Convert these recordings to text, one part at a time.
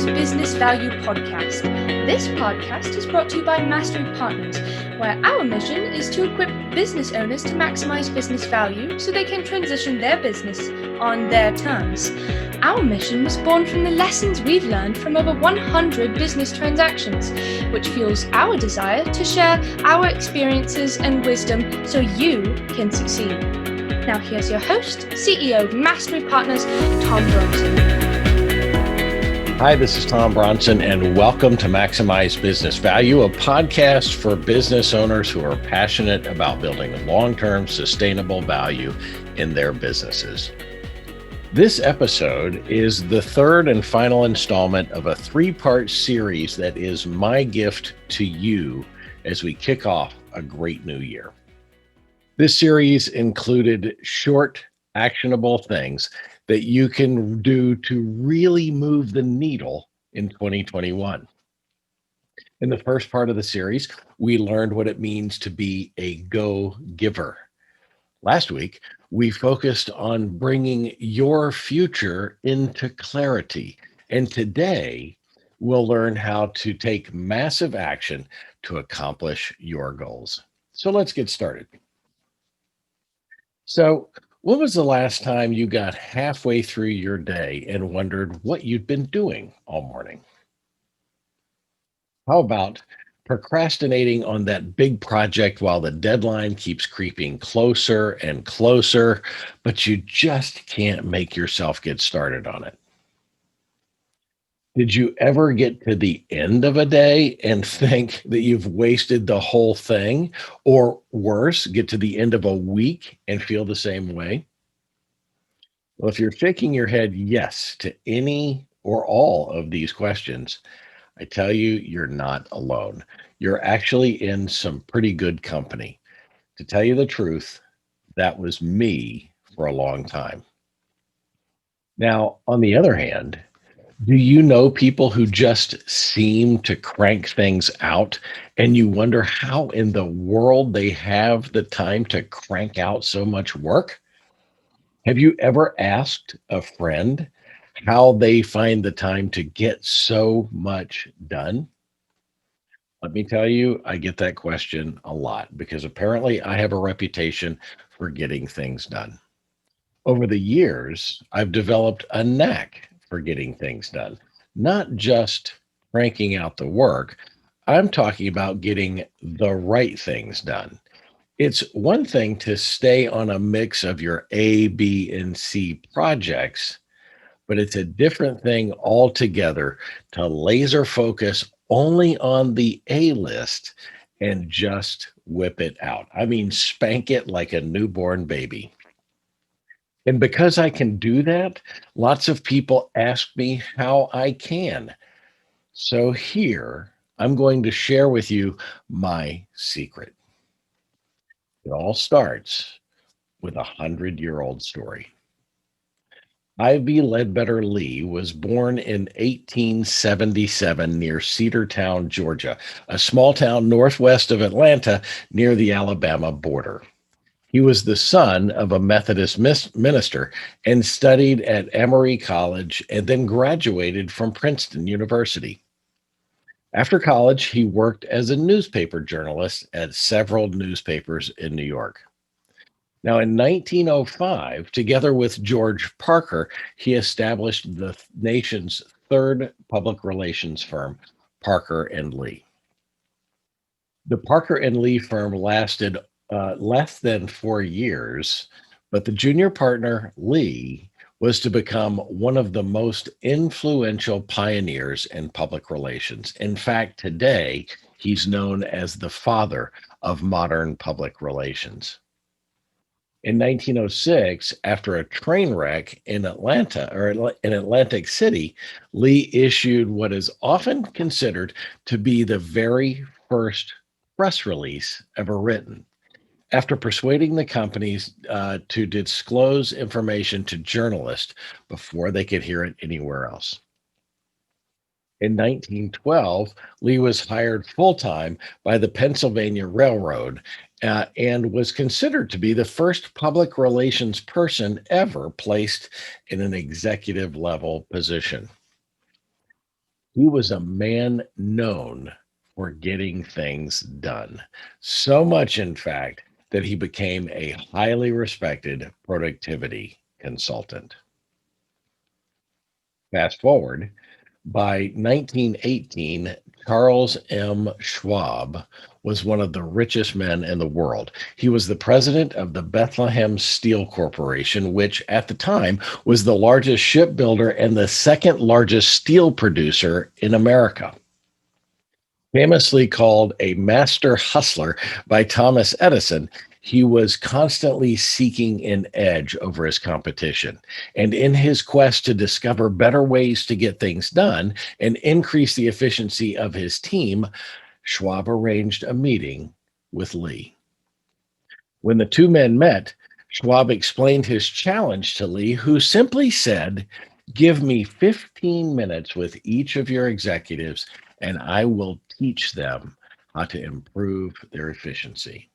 Maximize Business Value podcast. This podcast is brought to you by Mastery Partners, where our mission is to equip business owners to maximize business value so they can transition their business on their terms. Our mission was born from the lessons we've learned from over 100 business transactions, which fuels our desire to share our experiences and wisdom so you can succeed. Now here's your host, CEO of Mastery Partners, Tom Bronson. Hi, this is Tom Bronson, and welcome to Maximize Business Value, a podcast for business owners who are passionate about building long-term sustainable value in their businesses. This episode is the third and final installment of a three-part series that is my gift to you as we kick off a great new year. This series included short, actionable things that you can do to really move the needle in 2021. In the first part of the series, we learned what it means to be a go-giver. Last week, we focused on bringing your future into clarity. And today, we'll learn how to take massive action to accomplish your goals. So let's get started. So, when was the last time you got halfway through your day and wondered what you'd been doing all morning? How about procrastinating on that big project while the deadline keeps creeping closer and closer, but you just can't make yourself get started on it? Did you ever get to the end of a day and think that you've wasted the whole thing? Or worse, get to the end of a week and feel the same way? Well, if you're shaking your head yes to any or all of these questions, I tell you, you're not alone. You're actually in some pretty good company. To tell you the truth, that was me for a long time. Now, on the other hand, do you know people who just seem to crank things out and you wonder how in the world they have the time to crank out so much work? Have you ever asked a friend how they find the time to get so much done? Let me tell you, I get that question a lot because apparently I have a reputation for getting things done. Over the years, I've developed a knack for getting things done, not just cranking out the work. I'm talking about getting the right things done. It's one thing to stay on a mix of your A, B, and C projects, but it's a different thing altogether to laser focus only on the A list and just whip it out. I mean, spank it like a newborn baby. And because I can do that, lots of people ask me how I can. So here, I'm going to share with you my secret. It all starts with a 100-year-old story. Ivy Ledbetter Lee was born in 1877 near Cedartown, Georgia, a small town northwest of Atlanta near the Alabama border. He was the son of a Methodist minister and studied at Emory College and then graduated from Princeton University. After college, he worked as a newspaper journalist at several newspapers in New York. Now, in 1905, together with George Parker, he established the nation's third public relations firm, Parker and Lee. The Parker and Lee firm lasted less than 4 years, but the junior partner, Lee, was to become one of the most influential pioneers in public relations. In fact, today, he's known as the father of modern public relations. In 1906, after a train wreck in Atlantic City, Lee issued what is often considered to be the very first press release ever written. After persuading the companies to disclose information to journalists before they could hear it anywhere else. In 1912, Lee was hired full-time by the Pennsylvania Railroad and was considered to be the first public relations person ever placed in an executive level position. He was a man known for getting things done. So much, in fact, that he became a highly respected productivity consultant. Fast forward, by 1918, Charles M. Schwab was one of the richest men in the world. He was the president of the Bethlehem Steel Corporation, which at the time was the largest shipbuilder and the second largest steel producer in America. Famously called a master hustler by Thomas Edison, he was constantly seeking an edge over his competition. And in his quest to discover better ways to get things done and increase the efficiency of his team, Schwab arranged a meeting with Lee. When the two men met, Schwab explained his challenge to Lee, who simply said, "Give me 15 minutes with each of your executives, and I will teach them how to improve their efficiency."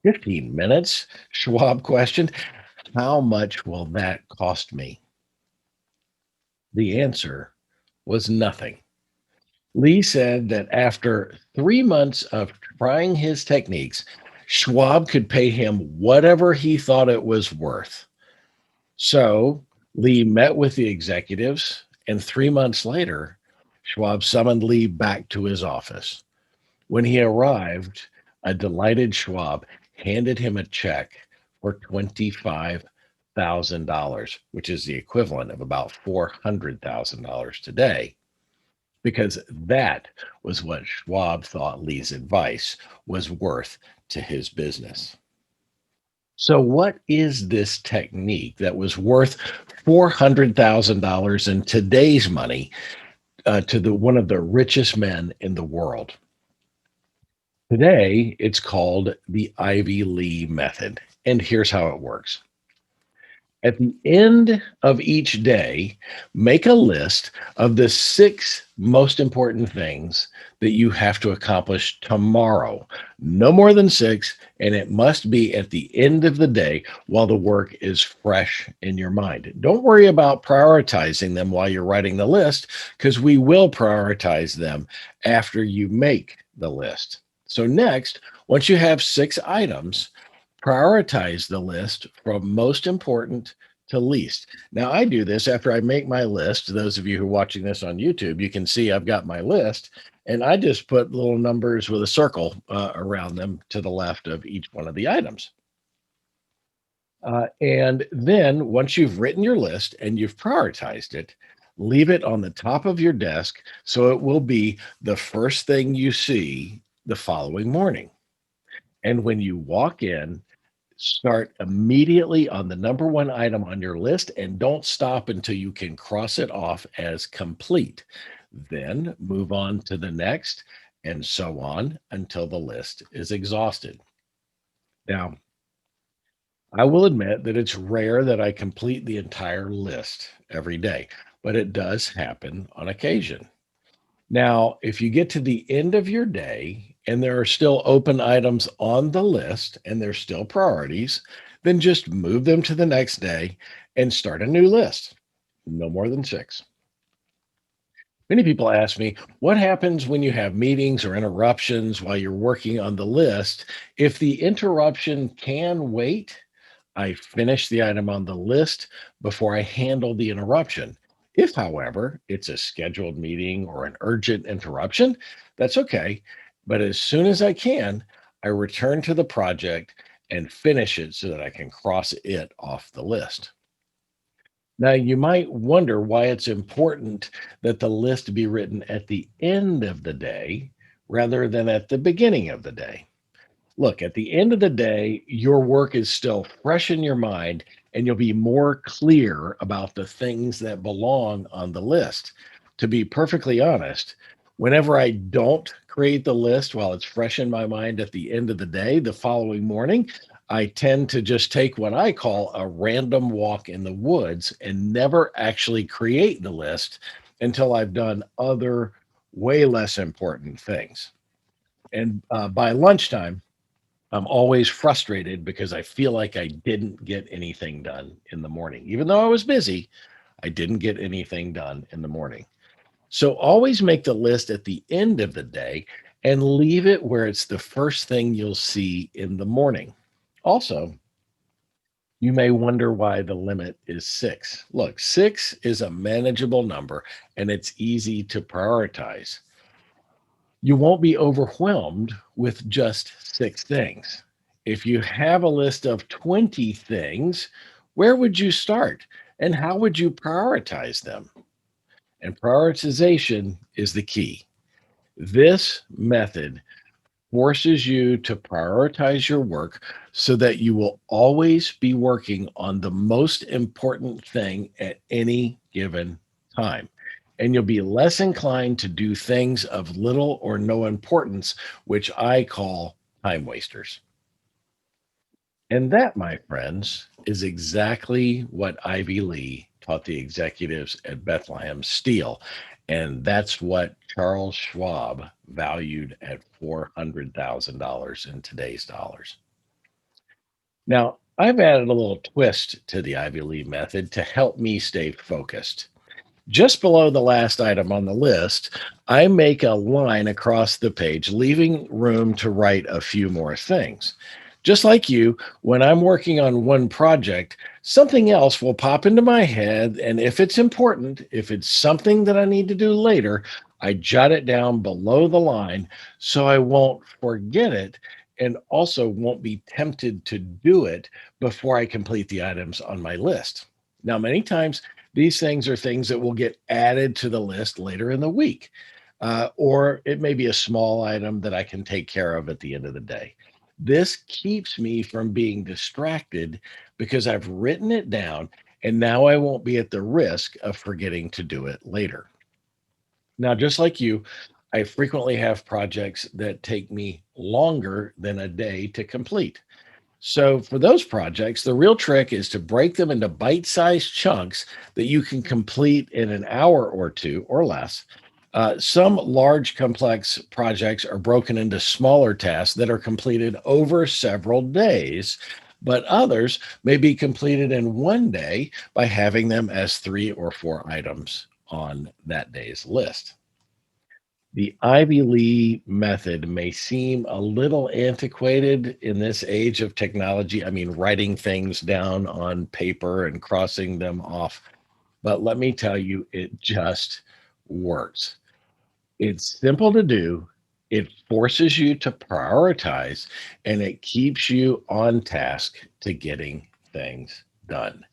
15 minutes? Schwab questioned. How much will that cost me? The answer was nothing. Lee said that after 3 months of trying his techniques, Schwab could pay him whatever he thought it was worth. So Lee met with the executives, and 3 months later, Schwab summoned Lee back to his office. When he arrived, a delighted Schwab handed him a check for $25,000, which is the equivalent of about $400,000 today, because that was what Schwab thought Lee's advice was worth to his business. So, what is this technique that was worth $400,000 in today's money to the one of the richest men in the world? Today, it's called the Ivy Lee method. And here's how it works. At the end of each day, make a list of the 6 most important things that you have to accomplish tomorrow. No more than 6, and it must be at the end of the day while the work is fresh in your mind. Don't worry about prioritizing them while you're writing the list, because we will prioritize them after you make the list. So, next, once you have 6 items, prioritize the list from most important to least. Now, I do this after I make my list. Those of you who are watching this on YouTube, you can see I've got my list, and I just put little numbers with a circle around them to the left of each one of the items. And then once you've written your list and you've prioritized it, leave it on the top of your desk so it will be the first thing you see the following morning. And when you walk in, start immediately on the number one item on your list and don't stop until you can cross it off as complete. Then move on to the next and so on until the list is exhausted. Now, I will admit that it's rare that I complete the entire list every day, but it does happen on occasion. Now, if you get to the end of your day and there are still open items on the list and there's still priorities, then just move them to the next day and start a new list. No more than 6. Many people ask me, what happens when you have meetings or interruptions while you're working on the list? If the interruption can wait, I finish the item on the list before I handle the interruption. If, however, it's a scheduled meeting or an urgent interruption, that's okay. But as soon as I can, I return to the project and finish it so that I can cross it off the list. Now, you might wonder why it's important that the list be written at the end of the day rather than at the beginning of the day. Look, at the end of the day, your work is still fresh in your mind, and you'll be more clear about the things that belong on the list. To be perfectly honest, whenever I don't create the list while it's fresh in my mind at the end of the day, the following morning, I tend to just take what I call a random walk in the woods and never actually create the list until I've done other way less important things. And by lunchtime, I'm always frustrated because I feel like I didn't get anything done in the morning. Even though I was busy, I didn't get anything done in the morning. So always make the list at the end of the day and leave it where it's the first thing you'll see in the morning. Also, you may wonder why the limit is six. Look, six is a manageable number and it's easy to prioritize. You won't be overwhelmed with just six things. If you have a list of 20 things, where would you start and how would you prioritize them? And prioritization is the key. This method forces you to prioritize your work so that you will always be working on the most important thing at any given time. And you'll be less inclined to do things of little or no importance, which I call time wasters. And that, my friends, is exactly what Ivy Lee taught the executives at Bethlehem Steel. And that's what Charles Schwab valued at $400,000 in today's dollars. Now, I've added a little twist to the Ivy Lee method to help me stay focused. Just below the last item on the list, I make a line across the page, leaving room to write a few more things. Just like you, when I'm working on one project, something else will pop into my head. And if it's important, if it's something that I need to do later, I jot it down below the line so I won't forget it and also won't be tempted to do it before I complete the items on my list. Now, many times, these things are things that will get added to the list later in the week, or it may be a small item that I can take care of at the end of the day. This keeps me from being distracted because I've written it down and now I won't be at the risk of forgetting to do it later. Now, just like you, I frequently have projects that take me longer than a day to complete. So, for those projects, the real trick is to break them into bite sized chunks that you can complete in an hour or two or less. Some large, complex projects are broken into smaller tasks that are completed over several days, but others may be completed in one day by having them as three or four items on that day's list. The Ivy Lee method may seem a little antiquated in this age of technology. I mean, writing things down on paper and crossing them off. But let me tell you, it just works. It's simple to do, it forces you to prioritize, and it keeps you on task to getting things done.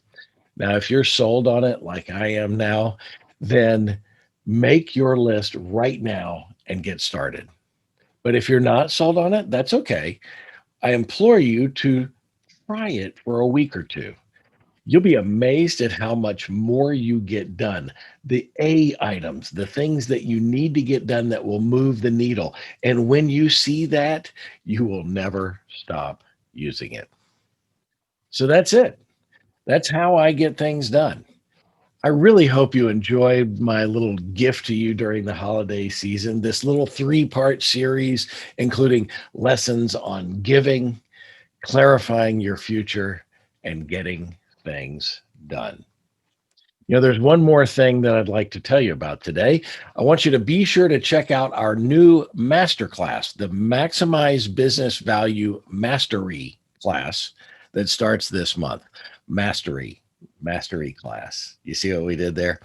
Now, if you're sold on it like I am now, then make your list right now and get started. But if you're not sold on it, that's okay. I implore you to try it for a week or two. You'll be amazed at how much more you get done. The A items, the things that you need to get done that will move the needle. And when you see that, you will never stop using it. So that's it. That's how I get things done. I really hope you enjoyed my little gift to you during the holiday season. This little three-part series, including lessons on giving, clarifying your future, and getting things done. You know, there's one more thing that I'd like to tell you about today. I want you to be sure to check out our new masterclass, the Maximize Business Value Mastery class that starts this month. Mastery class. You see what we did there?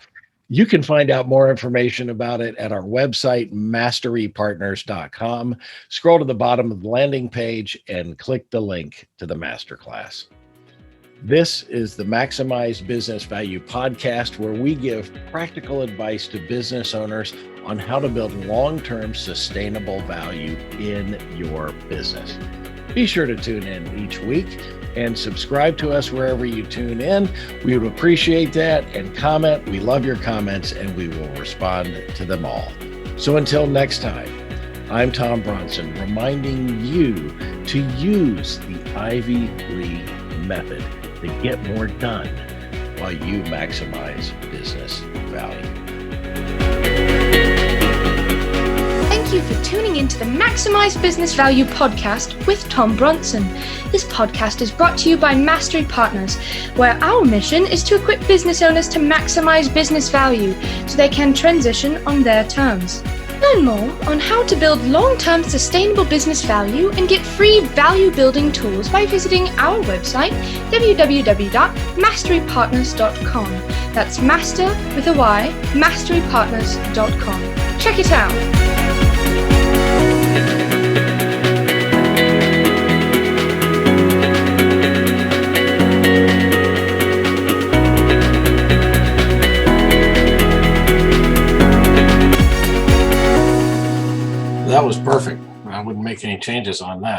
You can find out more information about it at our website, masterypartners.com. Scroll to the bottom of the landing page and click the link to the masterclass. This is the Maximize Business Value podcast, where we give practical advice to business owners on how to build long-term sustainable value in your business. Be sure to tune in each week and subscribe to us wherever you tune in. We would appreciate that, and comment. We love your comments and we will respond to them all. So until next time, I'm Tom Bronson, reminding you to use the Ivy Lee method to get more done while you maximize business value. Thank Thank you for tuning into the Maximize Business Value podcast with Tom Bronson. This podcast is brought to you by Mastery Partners, where our mission is to equip business owners to maximize business value so they can transition on their terms. Learn more on how to build long-term sustainable business value and get free value-building tools by visiting our website, www.masterypartners.com. That's master with a Y, masterypartners.com. Check it out. That was perfect. I wouldn't make any changes on that.